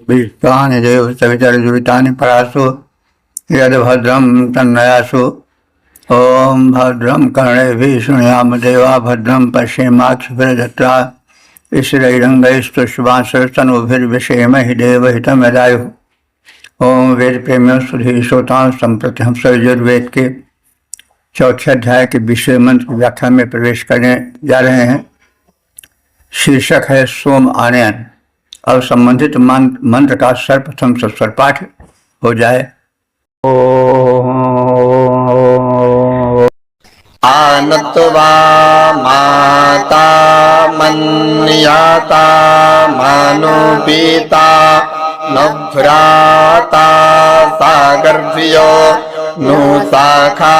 विश्वानि देव सवितर्जुतानि परासु यद भद्रम तन्नयासु। ओम भद्रम कर्णेभिः शृणुयाम देवा भद्रम पश्येमाक्षभिर्यजत्रा स्थिरैरङ्गैस्तुष्टुवांसस्तनूभिर्विषेमहि देवहितं यदायुः। ओम वेद प्रेमियों सुधी श्रोताओं, संप्रति हम सब यजुर्वेद के चौथे अध्याय के विषय मंत्र की व्याख्या में प्रवेश करने जा रहे हैं। शीर्षक है सोम आनयन। अब संबंधित मंत्र का सर्वप्रथम सस्वर पाठ हो जाए। आनत्वा माता मन्याता मनुपीता नभ्राता सागर्भ्यो नु शाखा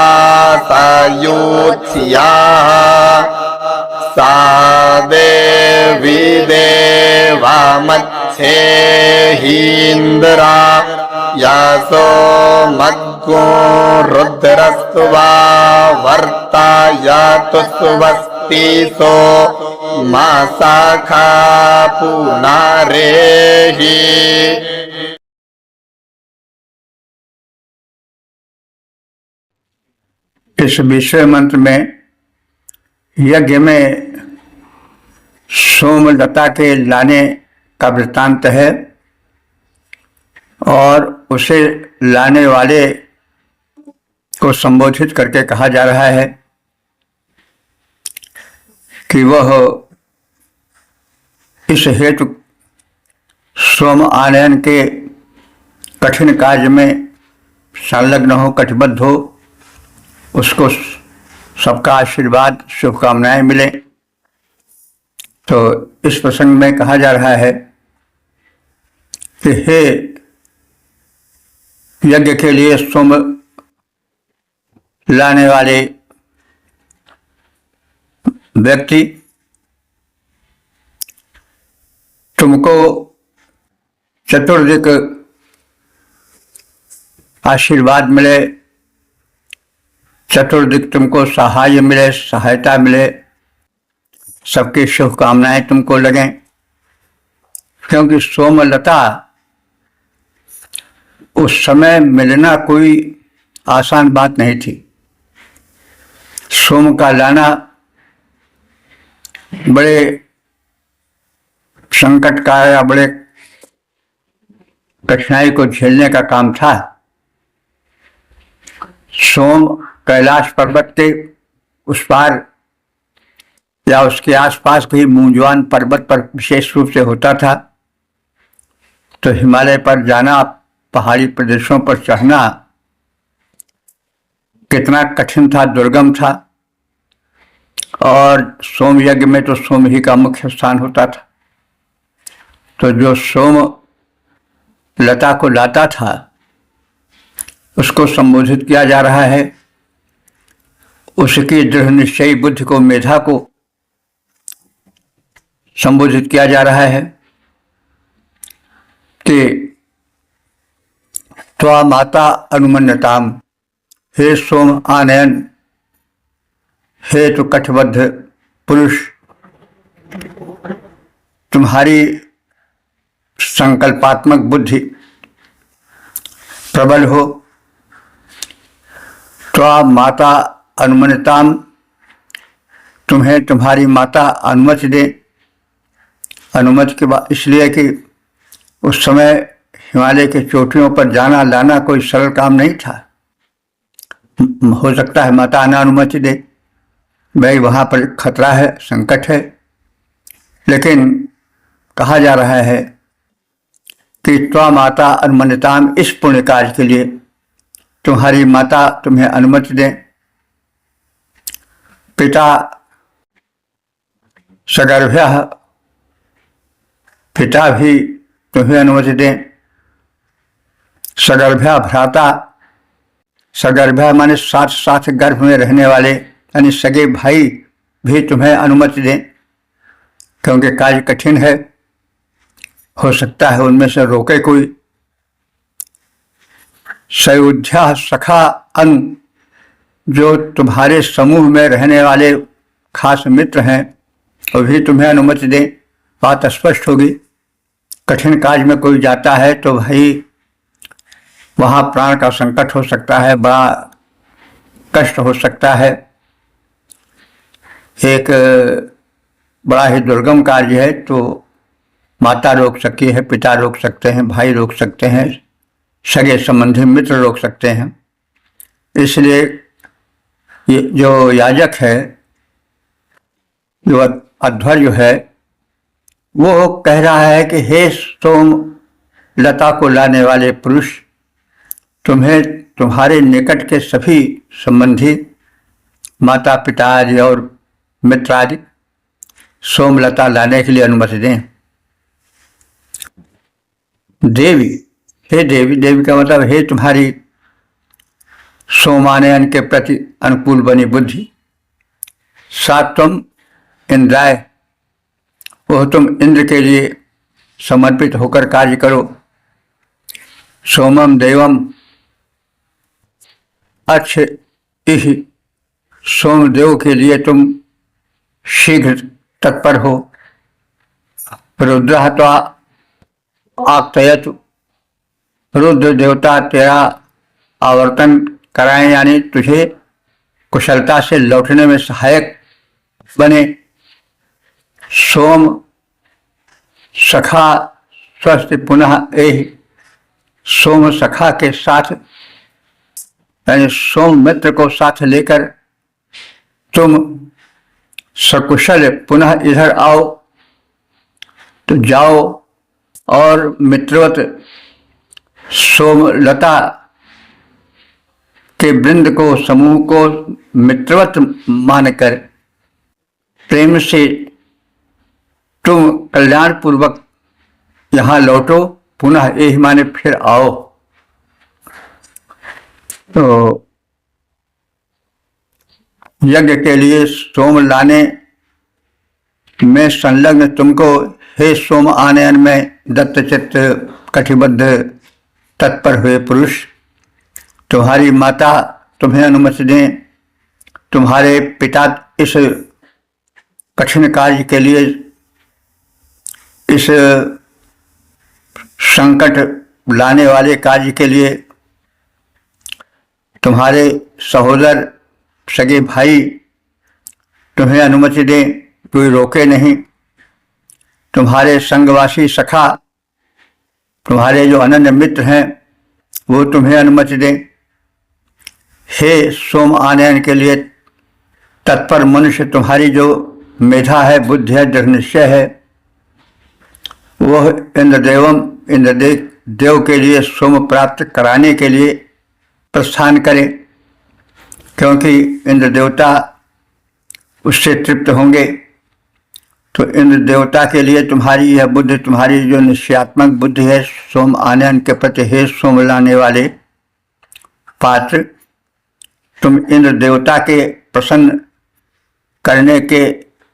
सायुत्स्या सा देवी देवा मत्स्येहीन्द्रा यासो मद्गो रुद्रस्तु वा वर्तायातु स्वस्ति सो मा शाखा पुनारेहि। इस विषय मंत्र में यज्ञ में सोमलता के लाने का वृत्तांत है और उसे लाने वाले को संबोधित करके कहा जा रहा है कि वह इस हेतु सोम आनयन के कठिन कार्य में संलग्न हो, कटिबद्ध हो, उसको सबका आशीर्वाद शुभकामनाएं मिले। तो इस प्रसंग में कहा जा रहा है कि हे यज्ञ के लिए सोम लाने वाले व्यक्ति, तुमको चतुर्दिक आशीर्वाद मिले, चतुर्दिक तुमको सहाय मिले, सहायता मिले, सबकी शुभकामनाएं तुमको लगें। क्योंकि सोमलता उस समय मिलना कोई आसान बात नहीं थी। सोम का लाना बड़े संकट का या बड़े कठिनाई को झेलने का काम था। सोम कैलाश पर्वत के उस पार या उसके आसपास कहीं मूंजवान पर्वत पर विशेष रूप से होता था। तो हिमालय पर जाना, पहाड़ी प्रदेशों पर चढ़ना कितना कठिन था, दुर्गम था। और सोम यज्ञ में तो सोम ही का मुख्य स्थान होता था। तो जो सोम लता को लाता था उसको संबोधित किया जा रहा है। उसकी दृढ़ निश्चयी बुद्धि को, मेधा को संबोधित किया जा रहा है कि त्वा माता अनुमन्यताम, हे सोम आनयन, हे तो कटिबद्ध पुरुष, तुम्हारी संकल्पात्मक बुद्धि प्रबल हो। त्वा माता अनुमन्यताम, तुम्हें तुम्हारी माता अनुमति दे। अनुमति के बाद इसलिए कि उस समय हिमालय के चोटियों पर जाना लाना कोई सरल काम नहीं था। हो सकता है माता ना अनुमति दे, भाई वहाँ पर खतरा है, संकट है। लेकिन कहा जा रहा है कि त्वा माता अनुमन्यताम, इस पुण्य कार्य के लिए तुम्हारी माता तुम्हें अनुमति दें। पिता सगर्भ्यः, पिता भी तुम्हें अनुमति दें। सगर्भ्या भ्राता, सगर्भ्या माने साथ साथ गर्भ में रहने वाले यानी सगे भाई भी तुम्हें अनुमति दें, क्योंकि कार्य कठिन है हो सकता है उनमें से रोके कोई। सयुध्या सखा अनु, जो तुम्हारे समूह में रहने वाले खास मित्र हैं वो भी तुम्हें अनुमति दें, बात स्पष्ट होगी। कठिन कार्य में कोई जाता है तो भाई वहाँ प्राण का संकट हो सकता है, बड़ा कष्ट हो सकता है। एक बड़ा ही दुर्गम कार्य है, तो माता रोक सकती है, पिता रोक सकते हैं, भाई रोक सकते हैं, सगे संबंधी मित्र रोक सकते हैं। इसलिए ये जो याजक है, जो अध्वर्य है, वो कह रहा है कि हे सोम लता को लाने वाले पुरुष, तुम्हें तुम्हारे निकट के सभी संबंधी माता पिता आदि और मित्र आदि सोमलता लाने के लिए अनुमति दें। देवी, हे देवी, देवी का मतलब हे तुम्हारी सोमानयन के प्रति अनुकूल बनी बुद्धि। सात्वम इंद्राय, वह तुम इंद्र के लिए समर्पित होकर कार्य करो। सोमम देवम अच्छ इह, सोमदेव के लिए तुम शीघ्र तत्पर हो। रुद्र तो आक्तयत, रुद्र देवता तेरा आवर्तन कराएं, यानी तुझे कुशलता से लौटने में सहायक बने। सोम सखा स्वस्थ पुनः एहि, सोम सखा के साथ यानी सोम मित्र को साथ लेकर तुम सकुशल पुनः इधर आओ। तो जाओ और मित्रवत सोमलता के वृंद को, समूह को मित्रवत मानकर प्रेम से तुम कल्याण पूर्वक यहाँ लौटो। पुनः यही माने फिर आओ। तो यज्ञ के लिए सोम लाने में संलग्न तुमको हे सोम आनयन में दत्तचित्त कटिबद्ध तत्पर हुए पुरुष, तुम्हारी माता तुम्हें अनुमति दें, तुम्हारे पिता इस कठिन कार्य के लिए, इस संकट लाने वाले कार्य के लिए, तुम्हारे सहोदर सगे भाई तुम्हें अनुमति दें, कोई रोके नहीं। तुम्हारे संगवासी सखा, तुम्हारे जो अनन्य मित्र हैं वो तुम्हें अनुमति दें। हे सोम आनयन के लिए तत्पर मनुष्य, तुम्हारी जो मेधा है, बुद्धि है, दृढ़ निश्चय है, वह इंद्रदेवम, इंद्रदेव के लिए सोम प्राप्त कराने के लिए प्रस्थान करे, क्योंकि इंद्र देवता उससे तृप्त होंगे। तो इंद्र देवता के लिए तुम्हारी यह बुद्धि, तुम्हारी जो निश्चयात्मक बुद्धि है सोम आनयन के प्रति, हे सोम लाने वाले पात्र, तुम इंद्र देवता के प्रसन्न करने के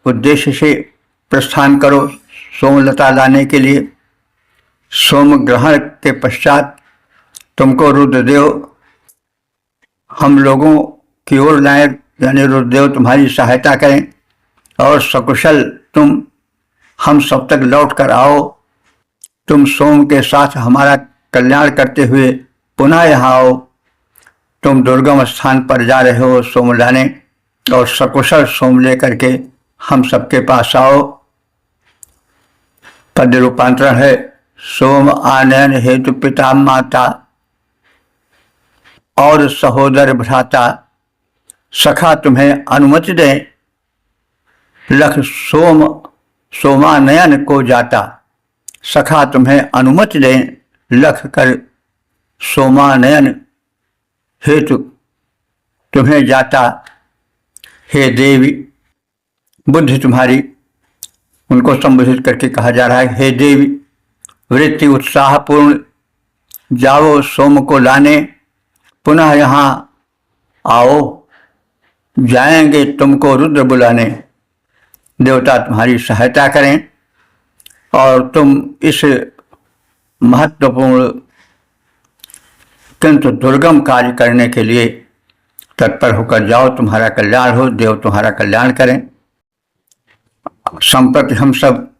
उद्देश्य से प्रस्थान करो सोमलता लाने के लिए। सोम ग्रहण के पश्चात तुमको रुद्रदेव हम लोगों की ओर लाए, यानी रुद्रदेव तुम्हारी सहायता करें और सकुशल तुम हम सब तक लौट कर आओ। तुम सोम के साथ हमारा कल्याण करते हुए पुनः यहाँ आओ। तुम दुर्गम स्थान पर जा रहे हो सोम लाने, और सकुशल सोम लेकर के हम सबके पास आओ। पद्य रूपांतरण है, सोम आनयन हेतु पिता माता और सहोदर भ्राता सखा तुम्हें अनुमति दें, लख सोम सोमानयन को जाता। सखा तुम्हें अनुमति दें, लख कर सोमानयन हेतु तुम्हें जाता। हे देवी, बुद्धि तुम्हारी, उनको संबोधित करके कहा जा रहा है, हे देवी वृत्ति उत्साहपूर्ण जाओ सोम को लाने, पुनः यहाँ आओ, जाएंगे तुमको रुद्र बुलाने। देवता तुम्हारी सहायता करें और तुम इस महत्वपूर्ण किंतु दुर्गम कार्य करने के लिए तत्पर होकर जाओ। तुम्हारा कल्याण हो, देव तुम्हारा कल्याण करें। संप्रति हम सब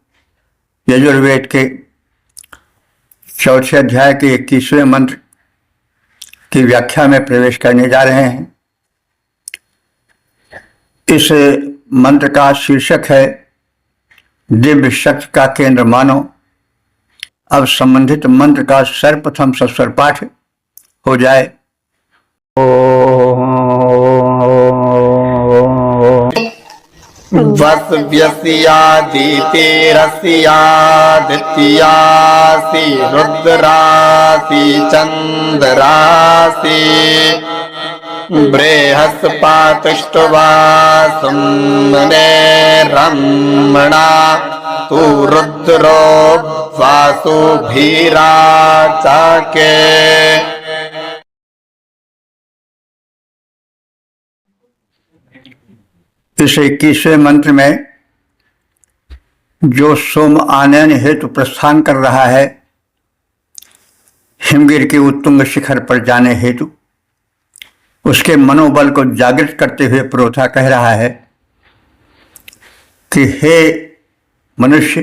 यजुर्वेद के 4 अध्याय के 21वें मंत्र की व्याख्या में प्रवेश करने जा रहे हैं। इस मंत्र का शीर्षक है दिव्य शक्ति का केंद्र मानो। अब संबंधित मंत्र का सर्वप्रथम सस्वर पाठ हो जाए। वस्व्यस्यादितिरस्यादित्यासि रुद्रासि चन्द्रासि बृहस्पतिष्ठवा सुम्ने रमणा तु रुद्रो वासुभिरा चाके। इस 21वें मंत्र में जो सोम आनयन हेतु प्रस्थान कर रहा है, हिमगिर के उत्तुंग शिखर पर जाने हेतु, उसके मनोबल को जागृत करते हुए पुरोधा कह रहा है कि हे मनुष्य,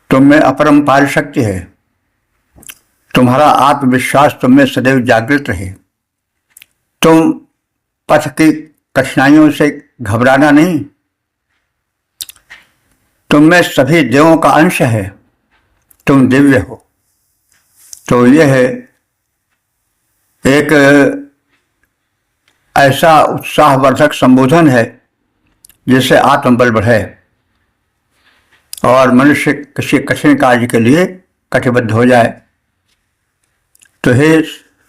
तुम में अपरंपार शक्ति है। तुम्हारा आत्मविश्वास तुम में सदैव जागृत रहे। तुम पथ की कठिनाइयों से घबराना नहीं। तुम में सभी देवों का अंश है। तुम दिव्य हो। तो यह है एक ऐसा उत्साहवर्धक संबोधन है जिससे आत्मबल बढ़े और मनुष्य किसी कठिन कार्य के लिए कटिबद्ध हो जाए। तो हे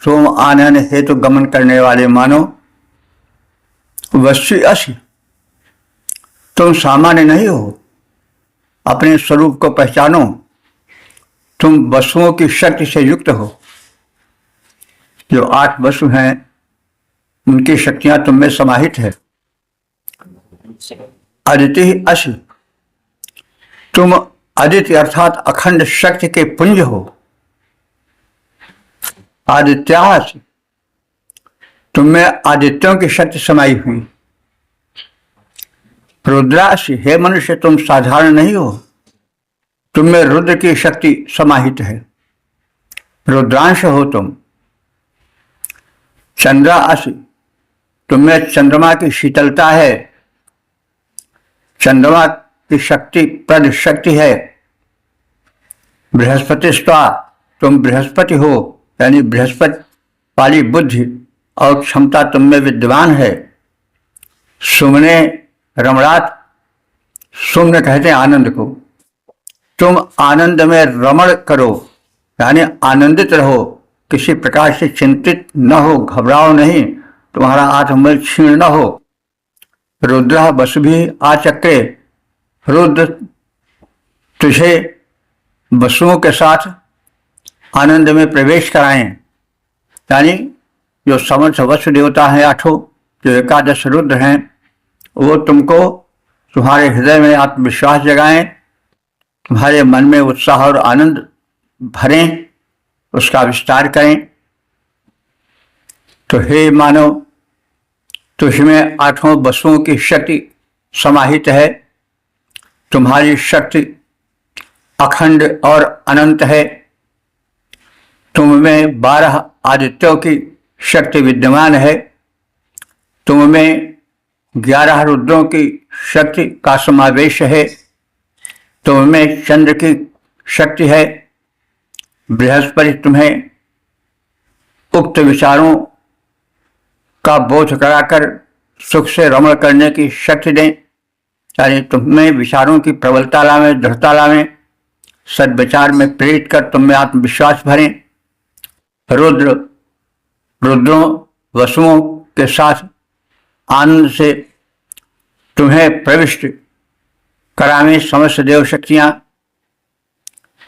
सोम आनयन हेतु गमन करने वाले मानो, वश्य असि, तुम सामान्य नहीं हो। अपने स्वरूप को पहचानो। तुम वसुओं की शक्ति से युक्त हो। जो 8 वसु हैं, उनकी शक्तियां तुम में समाहित है। अदिति असि, तुम आदित्य अर्थात अखंड शक्ति के पुंज हो। आदित्यासि, तुम में आदित्यों की शक्ति समाई हुई। रुद्रासि, हे मनुष्य, तुम साधारण नहीं हो। तुम में रुद्र की शक्ति समाहित है। रुद्रांश हो तुम। चंद्रासि, तुम में चंद्रमा की शीतलता है। चंद्रमा की शक्ति प्रद शक्ति है। बृहस्पतिस्त्वा, तुम बृहस्पति हो, यानी बृहस्पति वाली बुद्धि और क्षमता तुम में विद्यमान है। सुमने रमणात्, सुमन कहते हैं आनंद को। तुम आनंद में रमण करो, यानी आनंदित रहो। किसी प्रकार से चिंतित न हो, घबराओ नहीं। तुम्हारा आत्मबल क्षीण न हो। रुद्र बस भी आचक्रे, रुद्र तुझे वसुओं के साथ आनंद में प्रवेश कराएं। यानी जो समर्थ वसु देवता हैं 8, जो 11 रुद्र हैं, वो तुमको तुम्हारे हृदय में आत्मविश्वास जगाएं, तुम्हारे मन में उत्साह और आनंद भरें, उसका विस्तार करें। तो हे मानव, तुझमें 8 वसुओं की शक्ति समाहित है। तुम्हारी शक्ति अखंड और अनंत है। तुम में 12 आदित्यों की शक्ति विद्यमान है। तुम में 11 रुद्रों की शक्ति का समावेश है। तुम में चंद्र की शक्ति है। बृहस्पति तुम्हें उक्त विचारों का बोध कराकर सुख से रमण करने की शक्ति दें, यानी तुम्हें विचारों की प्रबलता लावें, दृढ़ता लावें, सद्विचार में प्रेरित कर तुम में आत्मविश्वास भरें। रुद्रों वसुओं के साथ आनंद से तुम्हें प्रविष्ट करावें समस्त देव शक्तियां,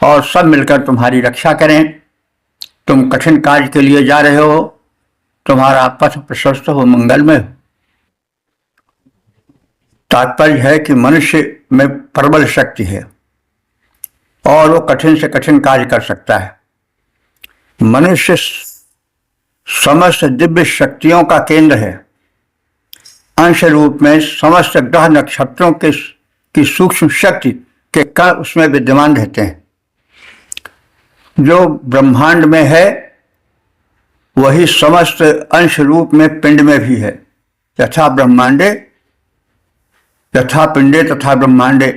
और सब मिलकर तुम्हारी रक्षा करें। तुम कठिन कार्य के लिए जा रहे हो, तुम्हारा पथ प्रशस्त हो, मंगलमय हो। तात्पर्य है कि मनुष्य में प्रबल शक्ति है। और वो कठिन से कठिन कार्य कर सकता है। मनुष्य समस्त दिव्य शक्तियों का केंद्र है। अंश रूप में समस्त ग्रह नक्षत्रों की सूक्ष्म शक्ति के कण उसमें विद्यमान रहते हैं। जो ब्रह्मांड में है वही समस्त अंश रूप में पिंड में भी है। यथा ब्रह्मांडे यथा पिंडे तथा ब्रह्मांडे,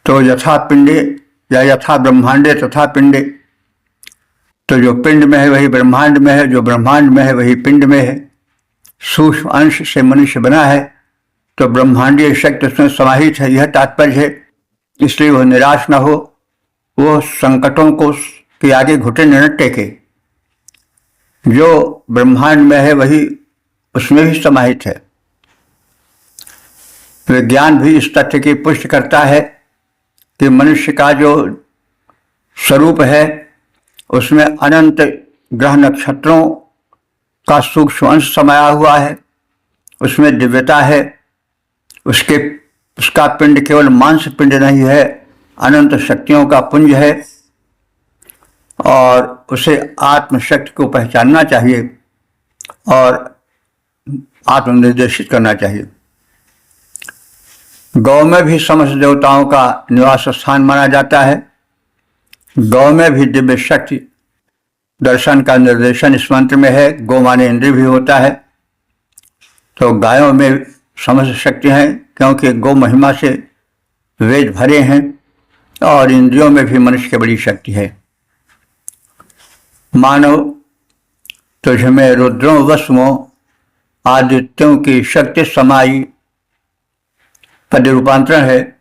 तो यथा पिंडे या यथा ब्रह्मांडे तथा पिंडे, तो जो पिंड में है वही ब्रह्मांड में है, जो ब्रह्मांड में है वही पिंड में है। सूक्ष्म अंश से मनुष्य बना है तो ब्रह्मांडीय शक्ति उसमें समाहित है, यह तात्पर्य है। इसलिए वह निराश न हो, वो संकटों को के आगे घुटने न टेके। जो ब्रह्मांड में है वही उसमें भी समाहित है। विज्ञान भी इस तथ्य की पुष्टि करता है कि मनुष्य का जो स्वरूप है उसमें अनंत ग्रह नक्षत्रों का सूक्ष्म अंश समाया हुआ है, उसमें दिव्यता है। उसका पिंड केवल मांस पिंड नहीं है, अनंत शक्तियों का पुंज है और उसे आत्मशक्ति को पहचानना चाहिए और आत्मनिर्देशित करना चाहिए। गौ में भी समस्त देवताओं का निवास स्थान माना जाता है। गौ में भी दिव्य शक्ति दर्शन का निर्देशन इस मंत्र में है। गौ माने इंद्रिय भी होता है, तो गायों में समस्त शक्ति है क्योंकि गौ महिमा से वेद भरे हैं और इंद्रियों में भी मनुष्य की बड़ी शक्ति है। मानव तुझमें रुद्रों वसुओं आदित्यों की शक्ति समाई, पद रूपांतरण है।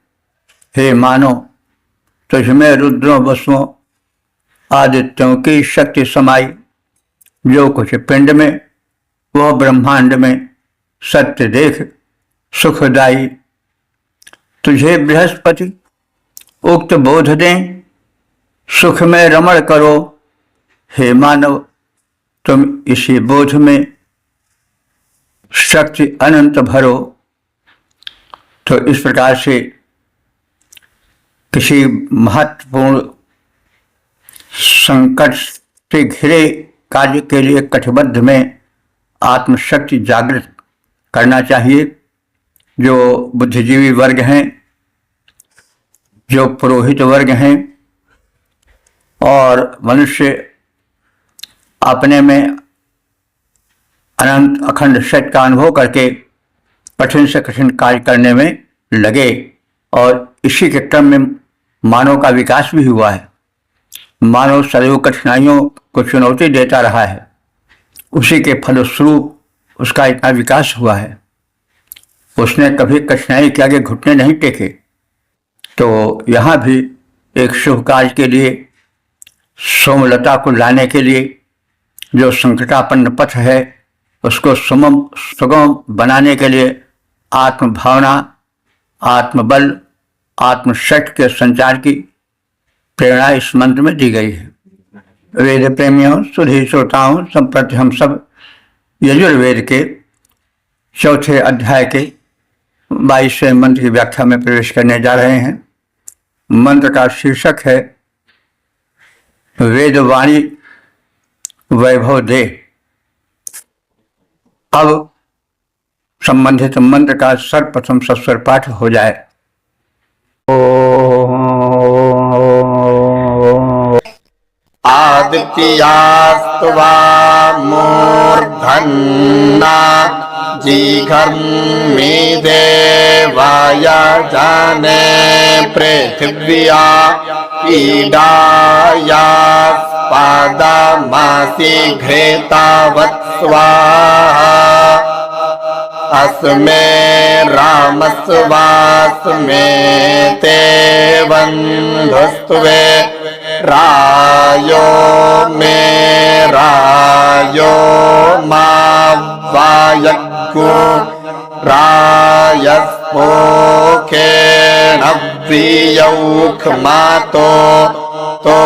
हे मानो तुझमें रुद्रों वसुओं आदित्यों की शक्ति समाई, जो कुछ पिंड में वह ब्रह्मांड में सत्य देख सुखदाई। तुझे बृहस्पति उक्त बोध दें, सुख में रमण करो। हे मानव तुम इसी बोध में शक्ति अनंत भरो। तो इस प्रकार से किसी महत्वपूर्ण संकट से घिरे कार्य के लिए कटिबद्ध में आत्मशक्ति जागृत करना चाहिए। जो बुद्धिजीवी वर्ग हैं, जो पुरोहित वर्ग हैं और मनुष्य अपने में अनंत अखंड सत्य का अनुभव करके कठिन से कठिन कार्य करने में लगे और इसी के क्रम में मानव का विकास भी हुआ है। मानव सदैव कठिनाइयों को चुनौती देता रहा है, उसी के फलस्वरूप उसका इतना विकास हुआ है। उसने कभी कठिनाई के आगे घुटने नहीं टेके। तो यहाँ भी एक शुभ कार्य के लिए, सोमलता को लाने के लिए, जो संकटापन्न पथ है उसको सुगम बनाने के लिए आत्मभावना, आत्मबल, आत्मशक्ति के संचार की प्रेरणा इस मंत्र में दी गई है। वेद प्रेमियों, सुधी श्रोताओं, संप्रति हम सब यजुर्वेद के चौथे अध्याय के 22वें मंत्र की व्याख्या में प्रवेश करने जा रहे हैं। मंत्र का शीर्षक है वेदवाणी वैभव दे। अब संबंधित मंत्र का सर्वप्रथम सस्वर पाठ हो जाए। आदित्यास्त्वा मूर्धन्ना जीघर्मी देवाय जाने पृथिव्या पीडाया पादमासि घृतावत् स्वाहा। अस्मे रामस्वास्मे ते बन्धुस्त्वे रायो मे रायो मा वायग्गो रायस्पोकेण वियौखमातो तो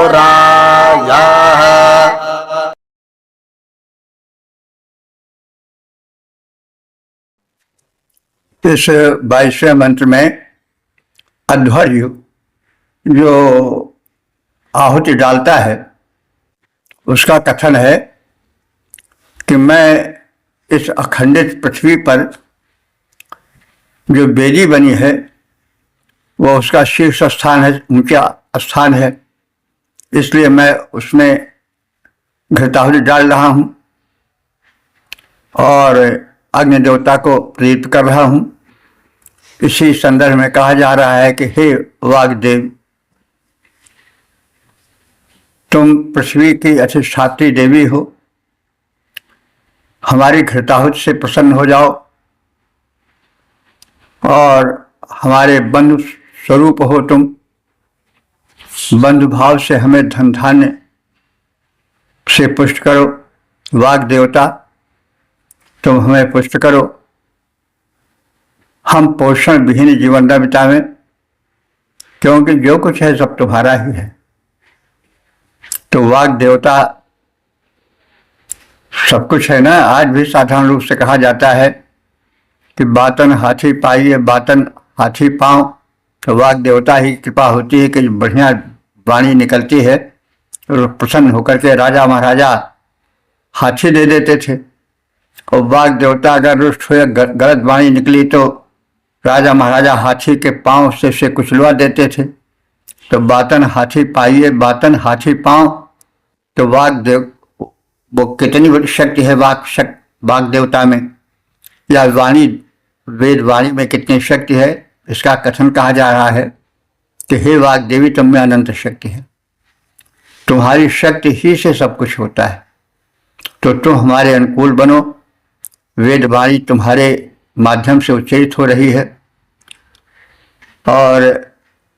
रायः। इस 22वें मंत्र में अध्वर्यु जो आहुति डालता है उसका कथन है कि मैं इस अखंडित पृथ्वी पर जो वेदी बनी है वो उसका शीर्ष स्थान है, ऊंचा स्थान है, इसलिए मैं उसमें घृताहुति डाल रहा हूं और अग्नि देवता को प्रेरित कर रहा हूं। इसी संदर्भ में कहा जा रहा है कि हे वाग्देव, तुम पृथ्वी की अधिष्ठात्री देवी हो, हमारी घृताहुति से प्रसन्न हो जाओ और हमारे बंधु स्वरूप हो तुम। बंधु भाव से हमें धन धान्य से पुष्ट करो। वाग देवता, तुम हमें पुष्ट करो, हम पोषण विहीन जीवन न बितावें, क्योंकि जो कुछ है सब तुम्हारा ही है। तो वाग देवता सब कुछ है ना। आज भी साधारण रूप से कहा जाता है कि बातन हाथी पाइए बातन हाथी पांव। तो वाग देवता ही कृपा होती है कि बढ़िया वाणी निकलती है और प्रसन्न होकर के राजा महाराजा हाथी दे देते थे। और वाग देवता अगर रुष्ट हुए, गलत वाणी निकली तो राजा महाराजा हाथी के पांव से कुचलवा देते थे। तो बातन हाथी पाइए बातन हाथी पांव। तो वाग देव वो कितनी बड़ी शक्ति है वाग देवता में, या वाणी वेद वाणी में कितनी शक्ति है, इसका कथन कहा जा रहा है कि हे वाग देवी, तुम में अनंत शक्ति है, तुम्हारी शक्ति ही से सब कुछ होता है। तो तुम हमारे अनुकूल बनो। वेद वाणी तुम्हारे माध्यम से उच्चरित हो रही है और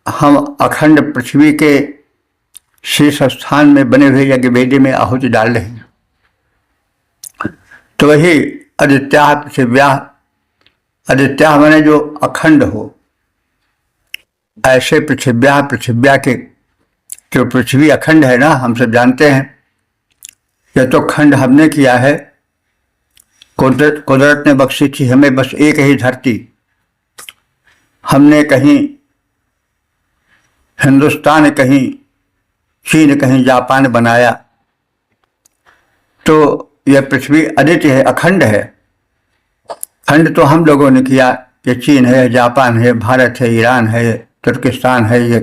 हम अखंड पृथ्वी के शीर्ष स्थान में बने हुए यज्ञ वेदी में आहुति डाल रहे हैं। तो वही आदित्या पृथिव्या, आदित्या माने जो अखंड हो, ऐसे पृथिव्या के जो पृथ्वी अखंड है ना, हम सब जानते हैं। यह तो खंड हमने किया है, कुदरत ने बख्शी थी हमें बस एक ही धरती। हमने कहीं हिंदुस्तान, कहीं चीन, कहीं जापान बनाया। तो यह पृथ्वी अद्वितीय है, अखंड है। खंड तो हम लोगों ने किया, ये चीन है, जापान है, भारत है, ईरान है, तुर्किस्तान है, ये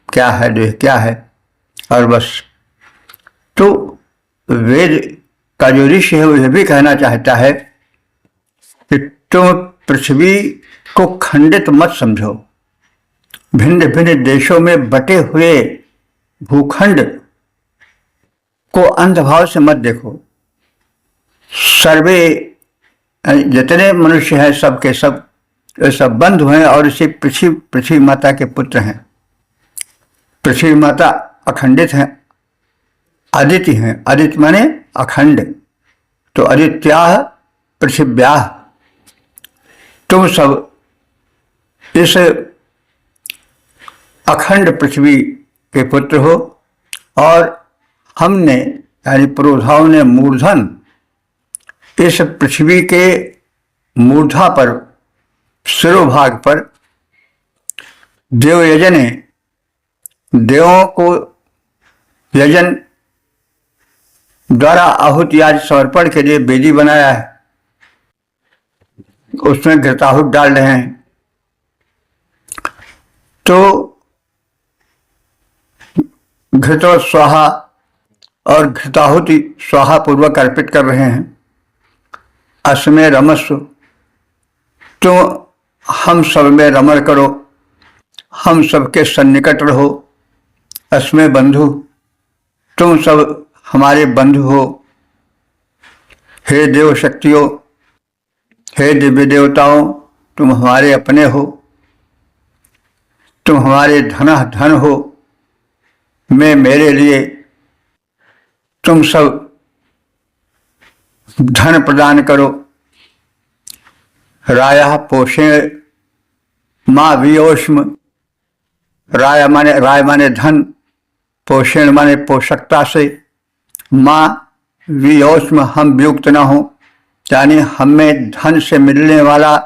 क्या है, देश क्या है, और बस। तो वेद का जो ऋषि है वो यह भी कहना चाहता है कि तुम पृथ्वी को खंडित मत समझो, भिन्न भिन्न देशों में बटे हुए भूखंड को अंधभाव से मत देखो। सर्वे जितने मनुष्य हैं सब के सब बंधु हैं और इसी पृथ्वी माता के पुत्र हैं। पृथ्वी माता अखंडित हैं, अदिति हैं। अदिति माने अखंड। तो अदित्या पृथिव्या, तुम सब इस अखंड पृथ्वी के पुत्र हो। और हमने यानी पुरोधाओं ने मूर्धन, इस पृथ्वी के मूर्धा पर, शिरोभाग पर देव यजने, देवों को यजन द्वारा आहुति आदि समर्पण के लिए वेदी बनाया है, उसमें घृताहुति डाल रहे हैं। तो घृतो स्वाहा और घृताहुति स्वाहा पूर्वक अर्पित कर रहे हैं। अस्मे रमस्व, तो हम सब में रमण करो, हम सबके सन्निकट रहो। अस्मे बंधु, तुम सब हमारे बंधु हो। हे देव शक्तियों, हे दिव्य देवताओं, तुम हमारे अपने हो, तुम हमारे धन हो। मैं मेरे लिए तुम सब धन प्रदान करो। राया पोषे माँ वियोष्म, राय माने धन, पोषण माने पोषकता से, माँ वियोष्म हम वियुक्त न हो, यानी हमें धन से मिलने वाला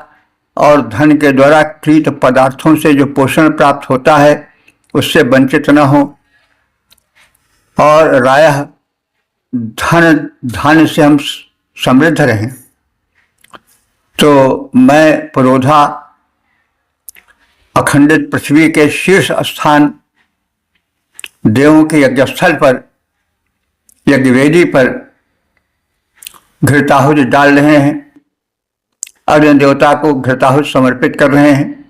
और धन के द्वारा कृत पदार्थों से जो पोषण प्राप्त होता है उससे वंचित न हो, और रायः धन से हम समृद्ध रहें। तो मैं पुरोधा अखंडित पृथ्वी के शीर्ष स्थान देवों के यज्ञस्थल पर, यज्ञवेदी पर घृताहुति डाल रहे हैं, अग्नि देवता को घृताहुति समर्पित कर रहे हैं,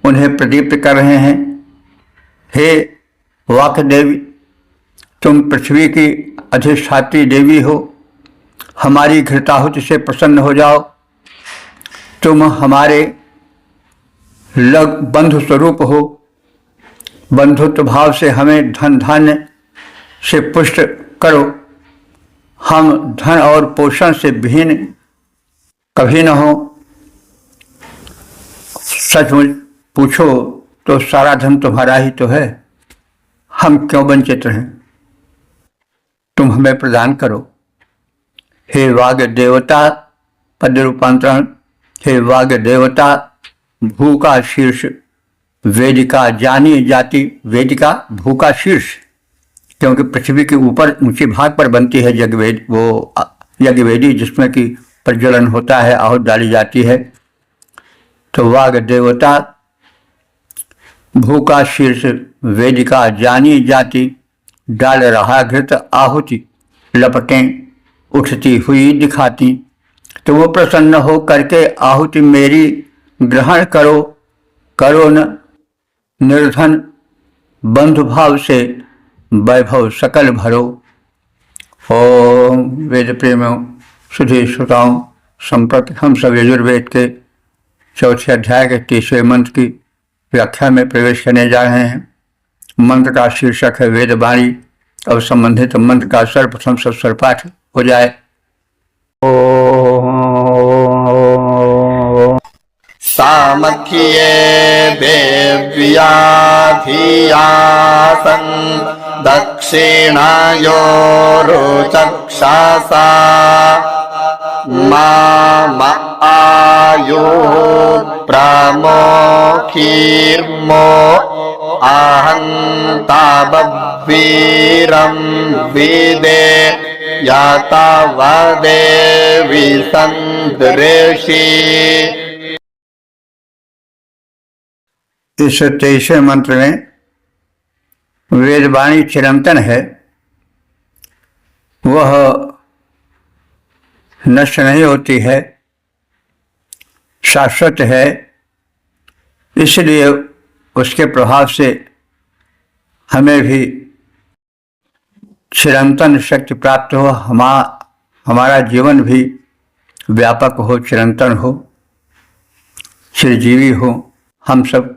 उन्हें प्रदीप्त कर रहे हैं। हे वाक देवी, तुम पृथ्वी की अधिष्ठात्री देवी हो, हमारी घृताहुति से प्रसन्न हो जाओ। तुम हमारे बंधु स्वरूप हो, बंधुत्व भाव से हमें धन धान्य से पुष्ट करो। हम धन और पोषण से विहीन कभी न हो। सचमुच पूछो तो सारा धन तुम्हारा ही तो है, हम क्यों वंचित रहें? तुम हमें प्रदान करो। हे वाग देवता, पद रूपांतरण, हे वाग देवता, भू का शीर्ष, वेदिका जानी जाती, वेदिका भू का शीर्ष, क्योंकि पृथ्वी के ऊपर ऊंचे भाग पर बनती है यज्ञवेदी, वो यज्ञवेदी जिसमें कि प्रज्वलन होता है, आहुति डाली जाती है। तो वाग देवता, भू का शीर्ष, वेदिका जानी जाती, डाल रहा घृत आहुति, लपटें उठती हुई दिखाती। तो वो प्रसन्न हो करके आहुति मेरी ग्रहण करो, करो न निर्धन, बंधु भाव से वैभव सकल भरो। ओम वेद प्रेमियों, सुधी श्रोताओं, संप्रति हम सब यजुर्वेद के चौथे अध्याय के 30वें मंत्र की व्याख्या में प्रवेश करने जा रहे हैं। मंत्र का शीर्षक है वेदवाणी। अब संबंधित मंत्र का सर्वप्रथम सस्वर पाठ हो जाए। सामख्ये देव्या धियासन् दक्षिणायो रोचक्षासा माम आयो प्रमोखीर्मो आहन्ता बवीरं विदे याता वदेवी संदृषि। इस 23वें मंत्र में वेदवाणी चिरंतन है, वह नष्ट नहीं होती है, शाश्वत है। इसलिए उसके प्रभाव से हमें भी चिरंतन शक्ति प्राप्त हो, हमारा जीवन भी व्यापक हो, चिरंतन हो, चिरजीवी हो हम सब।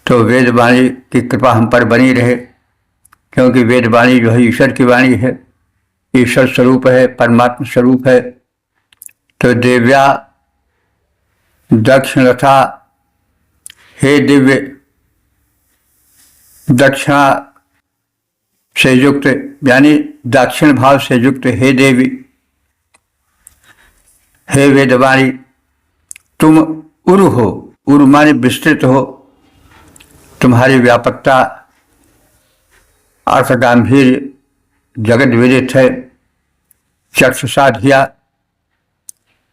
तो वेदवाणी की कृपा हम पर बनी रहे, क्योंकि वेदवाणी जो है ईश्वर की वाणी है, ईश्वर स्वरूप है, परमात्मा स्वरूप है। तो देव्या दक्षिणथा, हे दिव्य दक्षिणा से युक्त, यानी दक्षिण भाव से युक्त हे देवी, हे वेदवाणी, तुम उरु हो, उरु माने विस्तृत हो, तुम्हारी व्यापकता अर्थ गांधीर्य जगत विदित है। चक्षुषा धिया,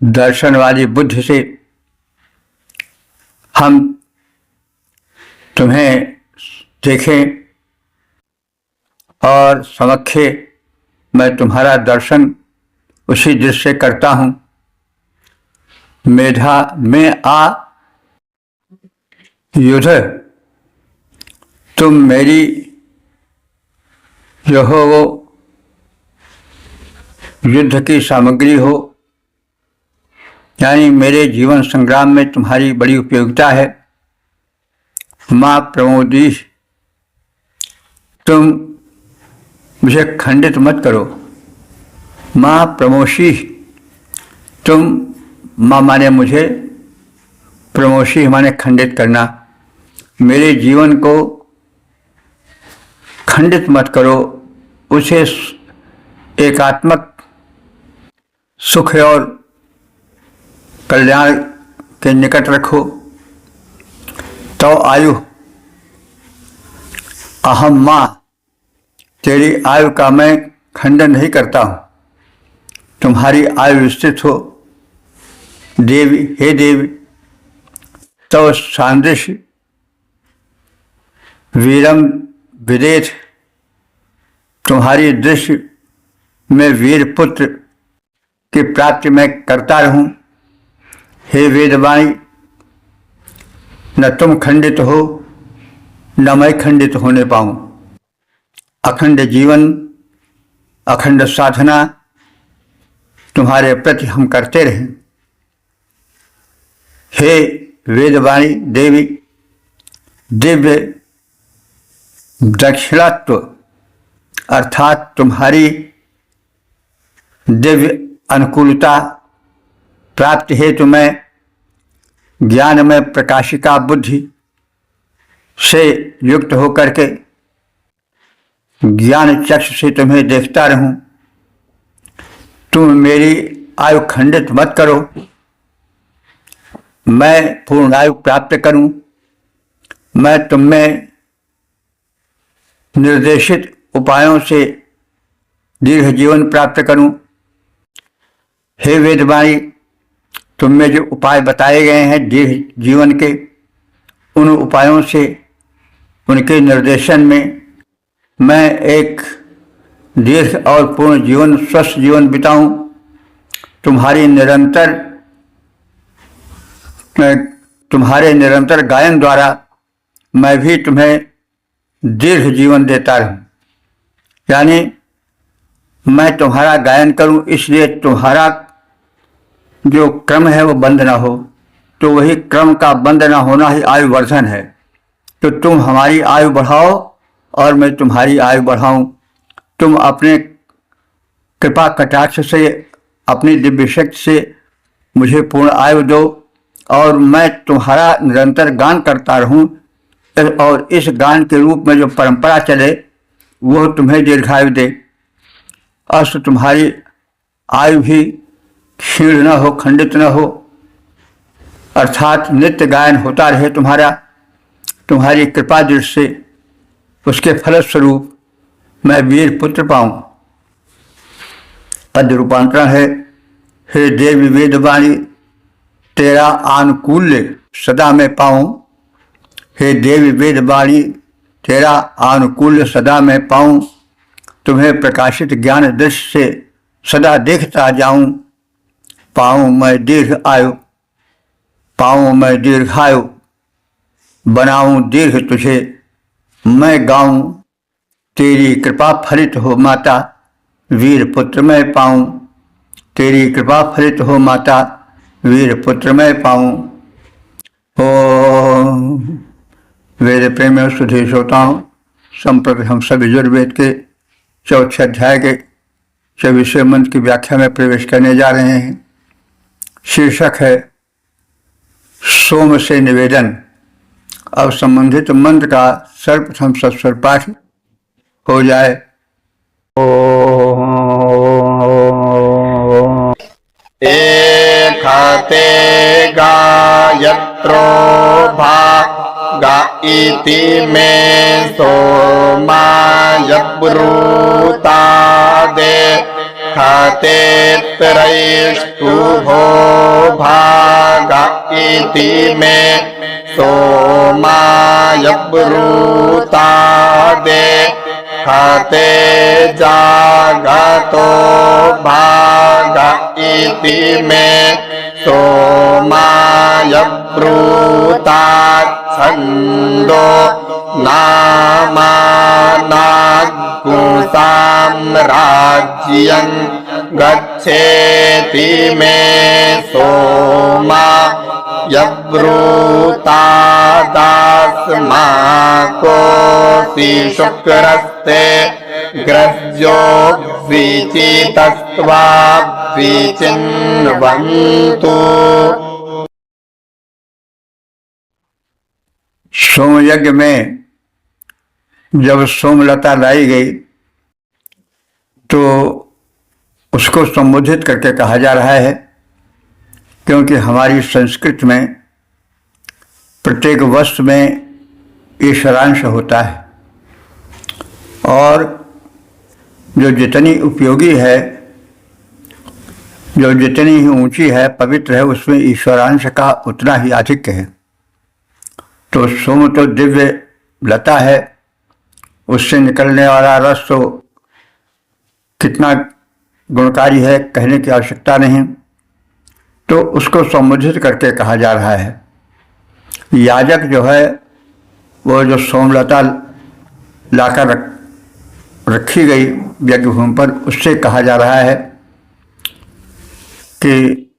दर्शन वाली बुद्धि से हम तुम्हें देखें और समक्षे मैं तुम्हारा दर्शन उसी दृष्टि से करता हूँ। मेधा में आ युद्ध, तुम मेरी जो हो वो युद्ध की सामग्री हो, यानी मेरे जीवन संग्राम में तुम्हारी बड़ी उपयोगिता है। माँ प्रमोदी, तुम मुझे खंडित मत करो। माँ प्रमोशी, तुम, माँ माने मुझे, प्रमोशी माने खंडित करना, मेरे जीवन को खंडित मत करो, उसे एकात्मक सुख और कल्याण के निकट रखो। तो आयु अहम माँ, तेरी आयु का मैं खंडन नहीं करता हूँ। तुम्हारी आयु विस्तृत हो देवी, हे देवी। तव सादृश्य वीरम विदेथ, तुम्हारी दृश्य में वीर पुत्र की प्राप्ति मैं करता रहूं। हे वेदवाणी, न तुम खंडित हो न मैं खंडित होने पाऊं। अखंड जीवन, अखंड साधना तुम्हारे प्रति हम करते रहें। हे वेदवाणी देवी, दिव्य दक्षिणात्व अर्थात तुम्हारी दिव्य अनुकूलता प्राप्ति हेतु मैं ज्ञान में प्रकाशिका बुद्धि से युक्त होकर के ज्ञान चक्षु से तुम्हें देखता रहूं। तुम मेरी आयु खंडित मत करो, मैं पूर्ण आयु प्राप्त करूं। मैं तुम में निर्देशित उपायों से दीर्घ जीवन प्राप्त करूं। हे वेदवाणी, तुम में जो उपाय बताए गए हैं दीर्घ जीवन के, उन उपायों से, उनके निर्देशन में मैं एक दीर्घ और पूर्ण जीवन, स्वस्थ जीवन बिताऊं। तुम्हारे निरंतर गायन द्वारा मैं भी तुम्हें दीर्घ जीवन देता रहूं। यानी मैं तुम्हारा गायन करूं, इसलिए तुम्हारा जो क्रम है वो बंद ना हो। तो वही क्रम का बंद ना होना ही आयु वर्धन है। तो तुम हमारी आयु बढ़ाओ और मैं तुम्हारी आयु बढ़ाऊं। तुम अपने कृपा कटाक्ष से, अपनी दिव्य शक्ति से मुझे पूर्ण आयु दो और मैं तुम्हारा निरंतर गान करता रहूं। और इस गान के रूप में जो परंपरा चले वो तुम्हें दीर्घायु दे। अस्त तुम्हारी आयु भी क्षीण न हो, खंडित न हो, अर्थात नित्य गायन होता रहे तुम्हारा। तुम्हारी कृपा दृष्टि से उसके फलस्वरूप मैं वीर पुत्र पाऊं। पद्य रूपांतरण है। हे देवी वेदवाणी, तेरा आनुकूल्य सदा मैं पाऊं। हे देवी वेदवाणी, तेरा आनुकूल्य सदा मैं पाऊं। तुम्हें प्रकाशित ज्ञान दृष्टि से सदा देखता जाऊं। पाऊं मैं दीर्घ आयु, पाऊं मैं दीर्घायु, बनाऊं दीर्घ तुझे मैं गाऊं। तेरी कृपा फलित हो माता, वीर पुत्र मैं पाऊं। तेरी कृपा फलित हो माता, वीर पुत्र मैं पाऊं। ओम वेद प्रेमी और सुधीर श्रोताओं, संप्रति हम सब यजुर्वेद के चौथे अध्याय के 24वें मंत्र की व्याख्या में प्रवेश करने जा रहे हैं। शीर्षक है सोम से निवेदन। अब संबंधित मंत्र का सर्वप्रथम सस्वर पाठ हो जाए। खाते गायत्रो भागा इति में सोमाय ब्रूता दे खाते त्रैष्टुभो भागा इति में सोमाय ब्रूता दे खाते जागतो भागा इति में सोमाय ब्रूता छंदो नामानागुसाम्राज्यं गच्छेति में सोमा यब्रूता दास्माकोऽसि शुक्रस्ते ग्रह्यो विचितस्त्वाभिचिन्वन्तु। सोमयज्ञ में जब सोमलता लाई गई तो उसको संबोधित करके कहा जा रहा है, क्योंकि हमारी संस्कृति में प्रत्येक वस्तु में ईश्वरांश होता है। और जो जितनी उपयोगी है, जो जितनी ही ऊंची है, पवित्र है, उसमें ईश्वरांश का उतना ही अधिक है। तो सोम तो दिव्य लता है, उससे निकलने वाला रस तो कितना गुणकारी है, कहने की आवश्यकता नहीं। तो उसको संबोधित करके कहा जा रहा है। याजक जो है वो जो सोमलता लाकर रखी गई यज्ञ भूमि पर, उससे कहा जा रहा है कि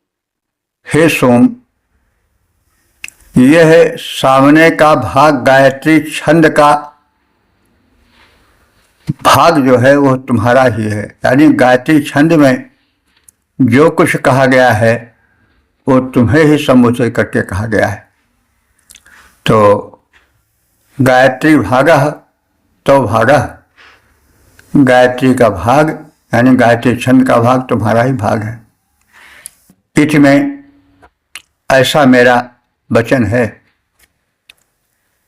हे सोम, यह है सामने का भाग, गायत्री छंद का भाग जो है वो तुम्हारा ही है। यानी गायत्री छंद में जो कुछ कहा गया है वो तुम्हें ही संबोधित करके कहा गया है। तो गायत्री भागः तो भागः, गायत्री का भाग यानी गायत्री छंद का भाग तुम्हारा ही भाग है। इति में ऐसा मेरा वचन है।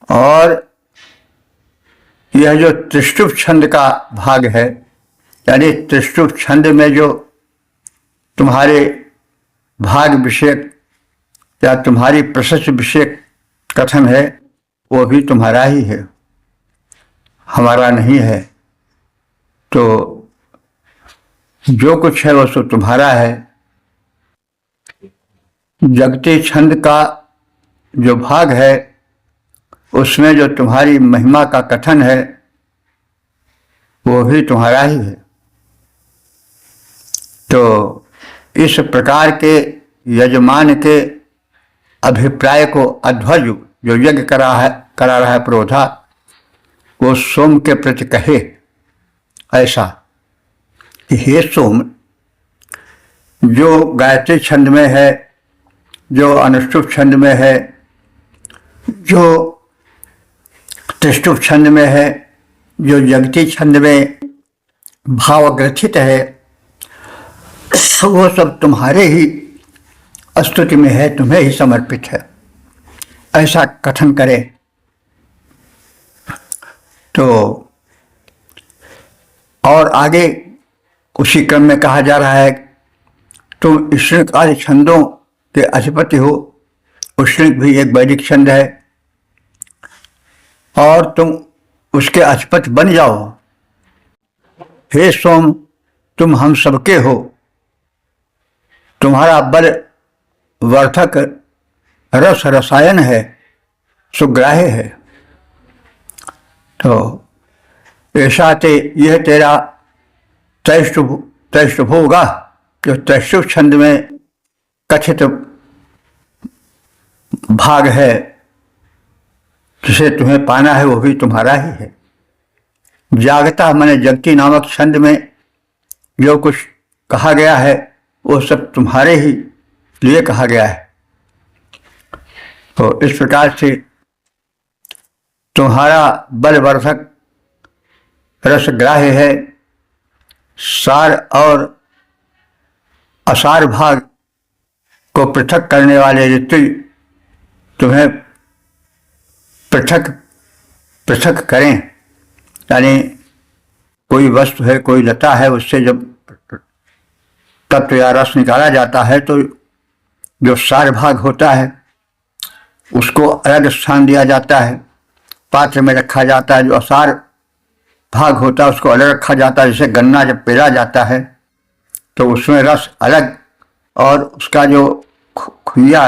और यह जो त्रिष्टुप छंद का भाग है, यानी त्रिष्टुप छंद में जो तुम्हारे भाग विषयक या तुम्हारी प्रशस्त विषयक कथन है, वो भी तुम्हारा ही है, हमारा नहीं है। तो जो कुछ है वो सब तुम्हारा है। जगती छंद का जो भाग है, उसमें जो तुम्हारी महिमा का कथन है, वो भी तुम्हारा ही है। तो इस प्रकार के यजमान के अभिप्राय को अध्वर्य जो यज्ञ करा रहा है पुरोधा, वो सोम के प्रति कहे ऐसा कि हे सोम, जो गायत्री छंद में है, जो अनुष्टुप छंद में है, जो त्रिष्टुप छंद में है, जो जगती छंद में भावग्रथित है, वो सब तुम्हारे ही स्तुति में है, तुम्हें ही समर्पित है, ऐसा कथन करे। तो और आगे उसी क्रम में कहा जा रहा है, तुम ईश्वरिक आदि छंदों के अधिपति हो। उष्णिक भी एक वैदिक छंद है और तुम उसके अधिपति बन जाओ। हे सोम, तुम हम सबके हो, तुम्हारा बल वर्धक रस रसायन है, सुग्राह्य है। तो ऐसा ते यह तेरा त्रैष्टभोगा, जो त्रैष्टुप छंद में कथित भाग है, जिसे तुम्हें पाना है, वो भी तुम्हारा ही है। जागता माने जगती नामक छंद में जो कुछ कहा गया है, वो सब तुम्हारे ही लिए कहा गया है। तो इस प्रकार से तुम्हारा बलवर्धक रसग्राह्य है, सार और असार भाग को पृथक करने वाले ऋतु तुम्हें पृथक पृथक करें। यानी कोई वस्तु है, कोई लता है, उससे जब तत्व या रस निकाला जाता है तो जो सार भाग होता है उसको अलग स्थान दिया जाता है, पात्र में रखा जाता है। जो असार भाग होता है उसको अलग रखा जाता है। जैसे गन्ना जब पेरा जाता है तो उसमें रस अलग और उसका जो खुया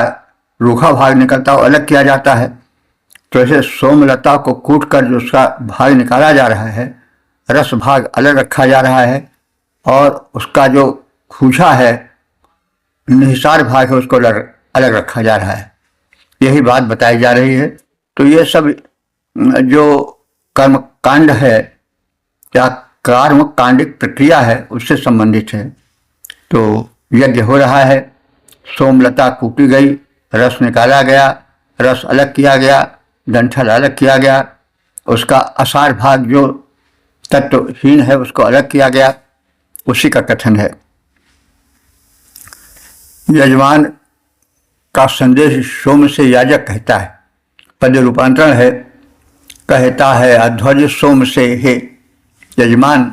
रूखा भाग निकलता है वो अलग किया जाता है। तो ऐसे सोमलता को कूट कर जो उसका भाग निकाला जा रहा है, रस भाग अलग रखा जा रहा है और उसका जो खूछा है, निहिसार भाग है, उसको अलग रखा जा रहा है। यही बात बताई जा रही है। तो ये सब जो कर्म कांड है या कर्म कांडिक प्रक्रिया है उससे संबंधित है। तो यज्ञ हो रहा है, सोमलता कूटी गई, रस निकाला गया, रस अलग किया गया, डंठल अलग किया गया, उसका असार भाग जो तत्वहीन है उसको अलग किया गया, उसी का कथन है। यजमान का संदेश सोम से याजक कहता है। पद रूपांतरण है, कहता है अध्वर्य सोम से हे यजमान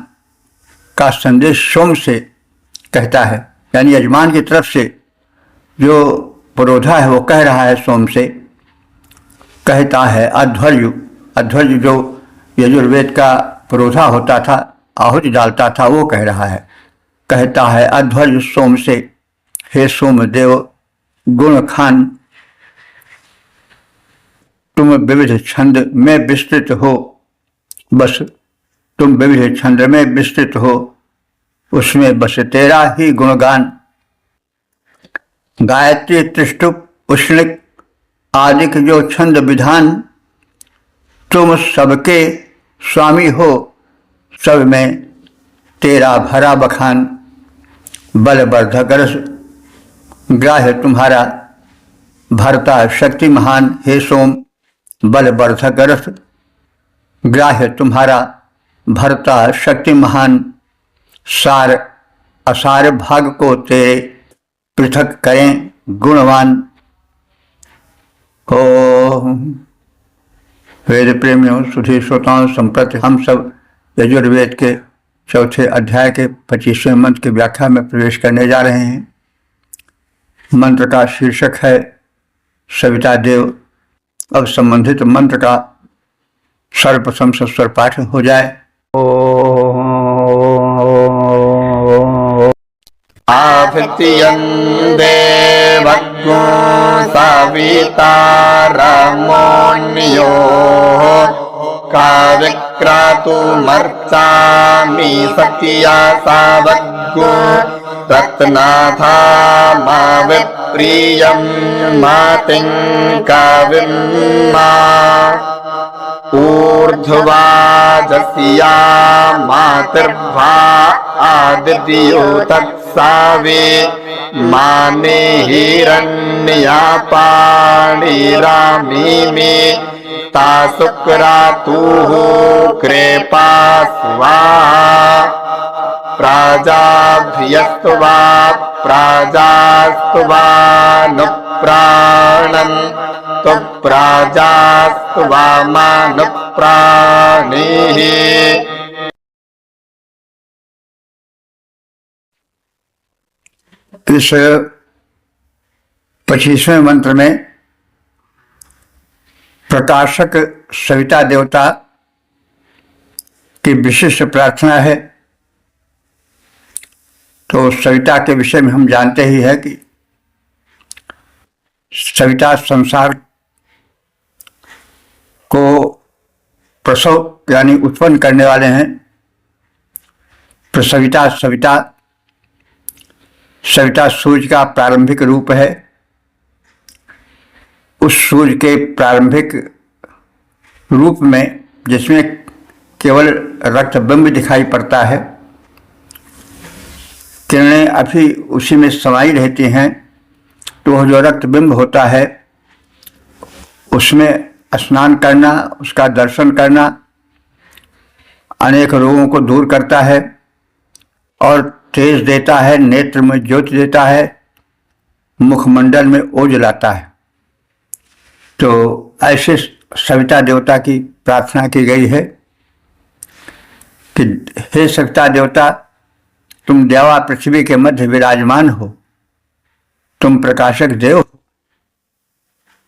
का संदेश सोम से कहता है, यानी यजमान की तरफ से जो पुरोधा है वो कह रहा है सोम से, कहता है अध्वर्यु। अध्वर्यु जो यजुर्वेद का पुरोधा होता था, आहुति डालता था, वो कह रहा है, कहता है अध्वर्यु सोम से, हे सोमदेव गुण खान, तुम विविध छंद में विस्तृत हो, बस तुम विविध छंद में विस्तृत हो, उसमें बस तेरा ही गुणगान। गायत्री, त्रिष्टुप, उष्णिक आदि के जो छंद विधान, तुम सबके स्वामी हो, सब में तेरा भरा बखान। बलवर्धक रस ग्राह्य तुम्हारा, भरता शक्ति महान, हे सोम बलवर्धक रस ग्राह्य तुम्हारा, भरता शक्ति महान। सार असार भाग को तेरे पृथक करें गुणवान। हो वेद प्रेमियों, सुधी श्रोताओं, संप्रति हम सब यजुर्वेद के चौथे अध्याय के 25वें मंत्र की व्याख्या में प्रवेश करने जा रहे हैं। मंत्र का शीर्षक है सविता देव। अब संबंधित मंत्र का सर्वप्रथम स्वर पाठ हो जाए। आभृत्यं देवज्ञो सविता रमोन्यो काव्यक्रातुमर्चामि सत्या सावज्ञो रत्नाथा मा विप्रियं मातिं कविं मा ऊर्ध्वाजस्या मातर्भा आदित्यो तत्सावे माने हिरण्या पाणिरामी मे ता शुक्रातुः कृपा स्वाहा प्राजाभ्यस्त्वा प्राजास्त्वानुप्राणन् तु प्राजास्त्वा मानुप्राणिः। इस 25वें मंत्र में प्रकाशक सविता देवता की विशिष्ट प्रार्थना है। तो सविता के विषय में हम जानते ही है कि सविता संसार को प्रसव यानी उत्पन्न करने वाले हैं। प्रसविता सविता, सविता सूर्य का प्रारंभिक रूप है। उस सूर्य के प्रारंभिक रूप में जिसमें केवल रक्तबिंब दिखाई पड़ता है, किरणें अभी उसी में समाई रहती हैं, तो वह जो रक्तबिंब होता है उसमें स्नान करना, उसका दर्शन करना अनेक रोगों को दूर करता है और तेज देता है, नेत्र में ज्योति देता है, मुखमंडल में ओज लाता है। तो ऐसे सविता देवता की प्रार्थना की गई है कि हे सविता देवता, तुम देवा पृथ्वी के मध्य विराजमान हो, तुम प्रकाशक देव हो।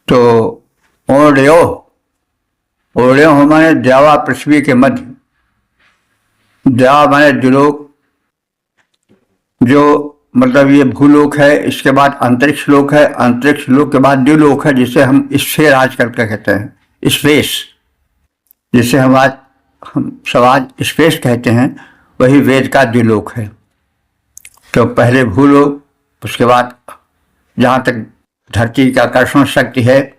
तो ओढ़यो, ओढ़यो हो माने देवा पृथ्वी के मध्य। देवा माने द्युलोक, जो मतलब ये भूलोक है, इसके बाद अंतरिक्ष लोक है, अंतरिक्ष लोक के बाद द्युलोक है, जिसे हम स्फेयर आज करके कहते हैं, स्पेस, जिसे हम सब आज स्पेस कहते हैं, वही वेद का द्युलोक है। तो पहले भूलोक, उसके बाद जहाँ तक धरती का आकर्षण शक्ति है,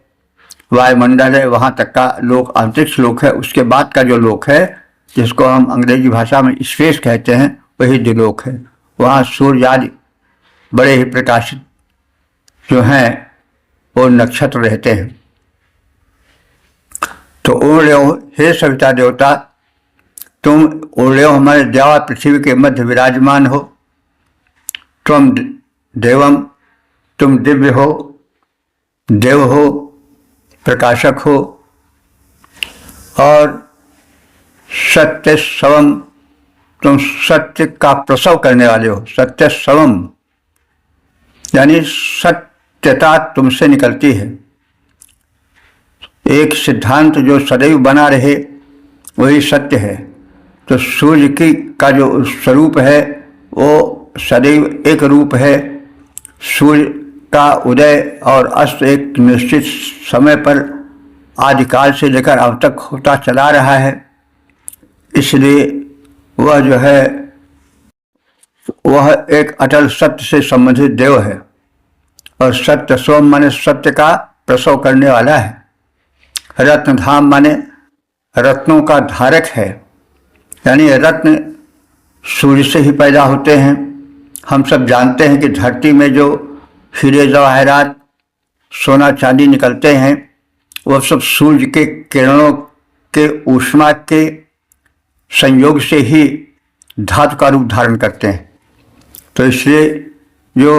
वायुमंडल है, वहाँ तक का लोक अंतरिक्ष लोक है। उसके बाद का जो लोक है, जिसको हम अंग्रेजी भाषा में स्पेस कहते हैं, वही द्युलोक है। वहाँ सूर्य आदि बड़े ही प्रकाशित जो हैं वो नक्षत्र रहते हैं। तो ओढ़यो, हे सविता देवता, तुम ओढ़यो हमारे देवा पृथ्वी के मध्य विराजमान हो। तुम देवम, तुम दिव्य हो, देव हो, प्रकाशक हो। और सत्य सवम, तुम सत्य का प्रसव करने वाले हो। सत्य स्वम यानी सत्यता तुमसे निकलती है। एक सिद्धांत जो सदैव बना रहे वही सत्य है। तो सूर्य की का जो स्वरूप है वो सदैव एक रूप है। सूर्य का उदय और अस्त एक निश्चित समय पर आदिकाल से लेकर अब तक होता चला रहा है। इसलिए वह जो है वह एक अटल सत्य से संबंधित देव है। और सत्य सोम माने सत्य का प्रसव करने वाला है। रत्न धाम माने रत्नों का धारक है, यानी रत्न सूर्य से ही पैदा होते हैं। हम सब जानते हैं कि धरती में जो हीरे जवाहरात सोना चांदी निकलते हैं वह सब सूर्य के किरणों के ऊष्मा के संयोग से ही धातु का रूप धारण करते हैं। तो इसलिए जो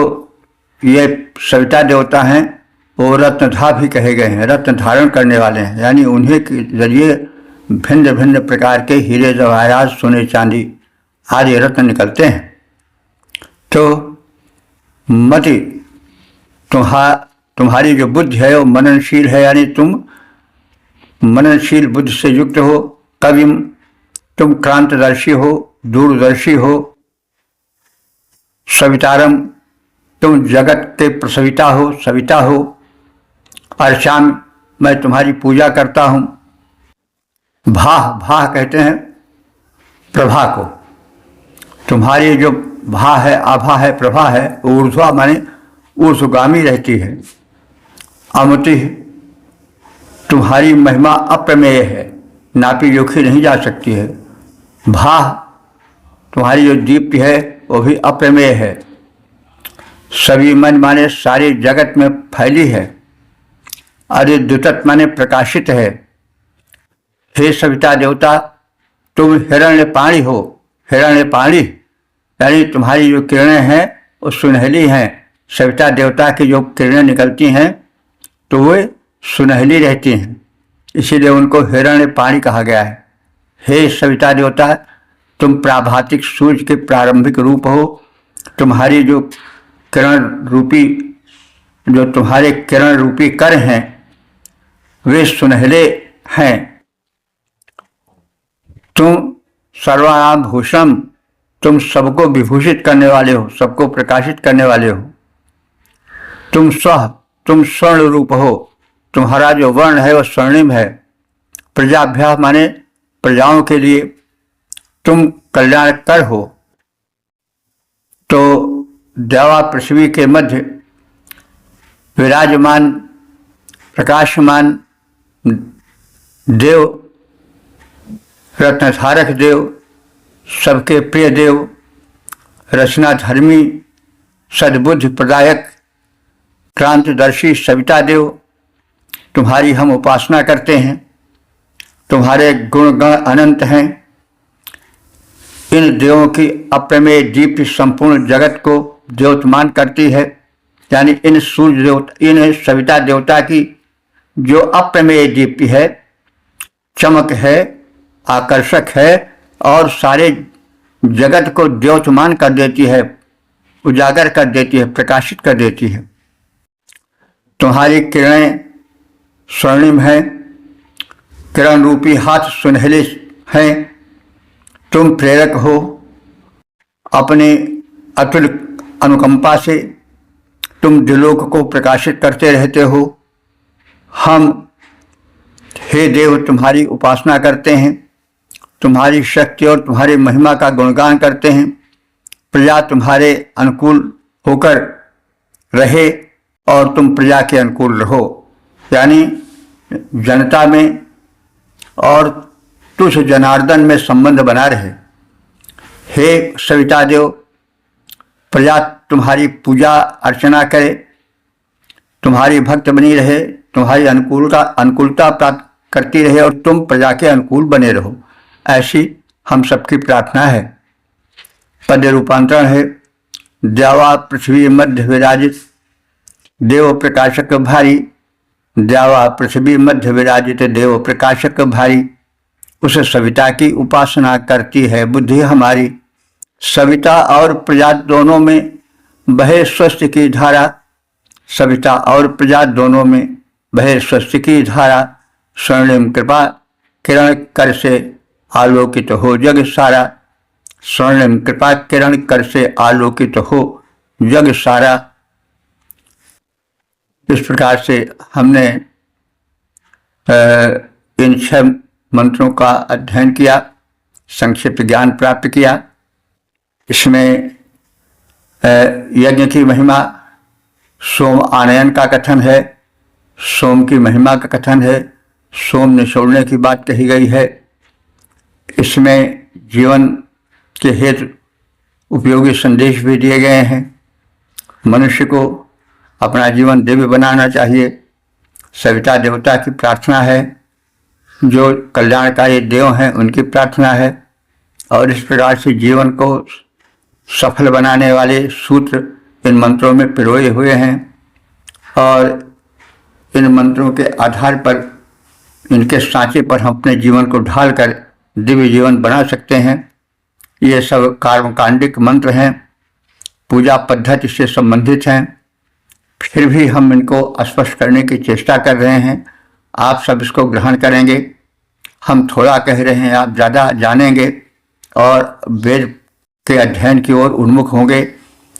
ये सविता देवता हैं वो रत्नधा भी कहे गए हैं, रत्न धारण करने वाले हैं। यानी उन्हीं के जरिए भिन्न भिन्न प्रकार के हीरे जवाहरात सोने चांदी आदि रत्न निकलते हैं। तो मति तुम्हारी जो बुद्धि है वो मननशील है, यानी तुम मननशील बुद्धि से युक्त हो। कविम तुम क्रांतदर्शी हो, दूरदर्शी हो। सवितारम तुम जगत के प्रसविता हो, सविता हो। अर्चाम मैं तुम्हारी पूजा करता हूँ। भाह भाह कहते हैं प्रभा को। तुम्हारी जो भा है, आभा है, प्रभा है, ऊर्ध्वा माने ऊर्ध्वगामी रहती है। अमति तुम्हारी महिमा अप्रमेय है, नापी जोखी नहीं जा सकती है। भाह तुम्हारी जो दीप्ति है वो भी अप्रमेय है। सभी मन माने सारे जगत में फैली है। अरे द्युतत माने प्रकाशित है। हे सविता देवता तुम हिरण्यपाणी हो। हिरण्यपाणी यानी तुम्हारी जो किरणें हैं वो सुनहली हैं। सविता देवता की जो किरणें निकलती हैं तो वे सुनहली रहती हैं, इसीलिए उनको हिरण्यपाणी कहा गया है। हे सविता देवता तुम प्राभातिक सूर्य के प्रारंभिक रूप हो। तुम्हारी जो किरण रूपी जो तुम्हारे किरण रूपी कर हैं वे सुनहले हैं। तुम सर्वानाम भूषण तुम सबको विभूषित करने वाले हो, सबको प्रकाशित करने वाले हो। तुम स्वर्ण रूप हो। तुम्हारा जो वर्ण है वह स्वर्णिम है। प्रजाभ्या माने प्रजाओं के लिए तुम कल्याणकर हो। तो देवा पृथ्वी के मध्य विराजमान प्रकाशमान देव, रत्नधारक देव, सबके प्रिय देव, रचना धर्मी, सद्बुद्धि प्रदायक, क्रांतिदर्शी सविता देव, तुम्हारी हम उपासना करते हैं। तुम्हारे गुण गण अनंत हैं। इन देवों की अप्रमेय दीप्ति संपूर्ण जगत को द्योतमान करती है। यानी इन सूर्य देवता, इन सविता देवता की जो अप्रमेय दीप्ति है, चमक है, आकर्षक है और सारे जगत को द्योतमान कर देती है, उजागर कर देती है, प्रकाशित कर देती है। तुम्हारी किरणें स्वर्णिम हैं। किरण रूपी हाथ सुनहले हैं। तुम प्रेरक हो। अपने अतुल अनुकंपा से तुम दिलोक को प्रकाशित करते रहते हो। हम हे देव तुम्हारी उपासना करते हैं। तुम्हारी शक्ति और तुम्हारी महिमा का गुणगान करते हैं। प्रजा तुम्हारे अनुकूल होकर रहे और तुम प्रजा के अनुकूल रहो, यानी जनता में और तुझ जनार्दन में संबंध बना रहे। हे सविता देव प्रजा तुम्हारी पूजा अर्चना करे, तुम्हारी भक्त बनी रहे, तुम्हारी अनुकूलता प्राप्त करती रहे और तुम प्रजा के अनुकूल बने रहो, ऐसी हम सबकी प्रार्थना है। पद रूपांतरण है। द्यावा पृथ्वी मध्य विराजित देव प्रकाशक भारी। द्यावा पृथ्वी मध्य विराजित देव प्रकाशक भारी। उस सविता की उपासना करती है। बुद्धि हमारी सविता और प्रजा दोनों में बहे स्वस्ति की धारा, सविता और प्रजा दोनों में बहे स्वस्ति की धारा। स्वर्णिम कृपा किरण कर से आलोकित हो जग सारा, स्वर्णिम कृपा किरण कर से आलोकित हो जग सारा। इस प्रकार से हमने इन 6 मंत्रों का अध्ययन किया, संक्षिप्त ज्ञान प्राप्त किया। इसमें यज्ञ की महिमा, सोम आनयन का कथन है, सोम की महिमा का कथन है, सोम निचोड़ने की बात कही गई है। इसमें जीवन के हेतु उपयोगी संदेश भी दिए गए हैं। मनुष्य को अपना जीवन दिव्य बनाना चाहिए। सविता देवता की प्रार्थना है, जो कल्याणकारी देव हैं उनकी प्रार्थना है। और इस प्रकार से जीवन को सफल बनाने वाले सूत्र इन मंत्रों में पिरोए हुए हैं और इन मंत्रों के आधार पर, इनके सांचे पर हम अपने जीवन को ढालकर दिव्य जीवन बना सकते हैं। ये सब कर्मकांडिक मंत्र हैं, पूजा पद्धति से संबंधित हैं, फिर भी हम इनको स्पष्ट करने की चेष्टा कर रहे हैं। आप सब इसको ग्रहण करेंगे। हम थोड़ा कह रहे हैं, आप ज़्यादा जानेंगे और वेद के अध्ययन की ओर उन्मुख होंगे।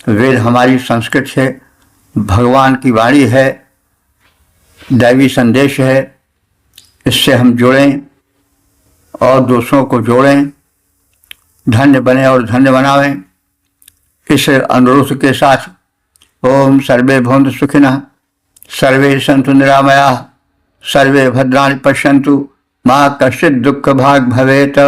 वेद हमारी संस्कृत है, भगवान की वाणी है, दैवी संदेश है। इससे हम जुड़ें और दूसरों को जोड़ें, धन्य बने और धन्य बनावें। इस अनुरोध के साथ ओम सर्वे भवन्तु सुखिनः, सर्वे सन्तु निरामयाः, सर्वे भद्राणि पश्यन्तु, मा कश्चित् दुःख भाग् भवेत्।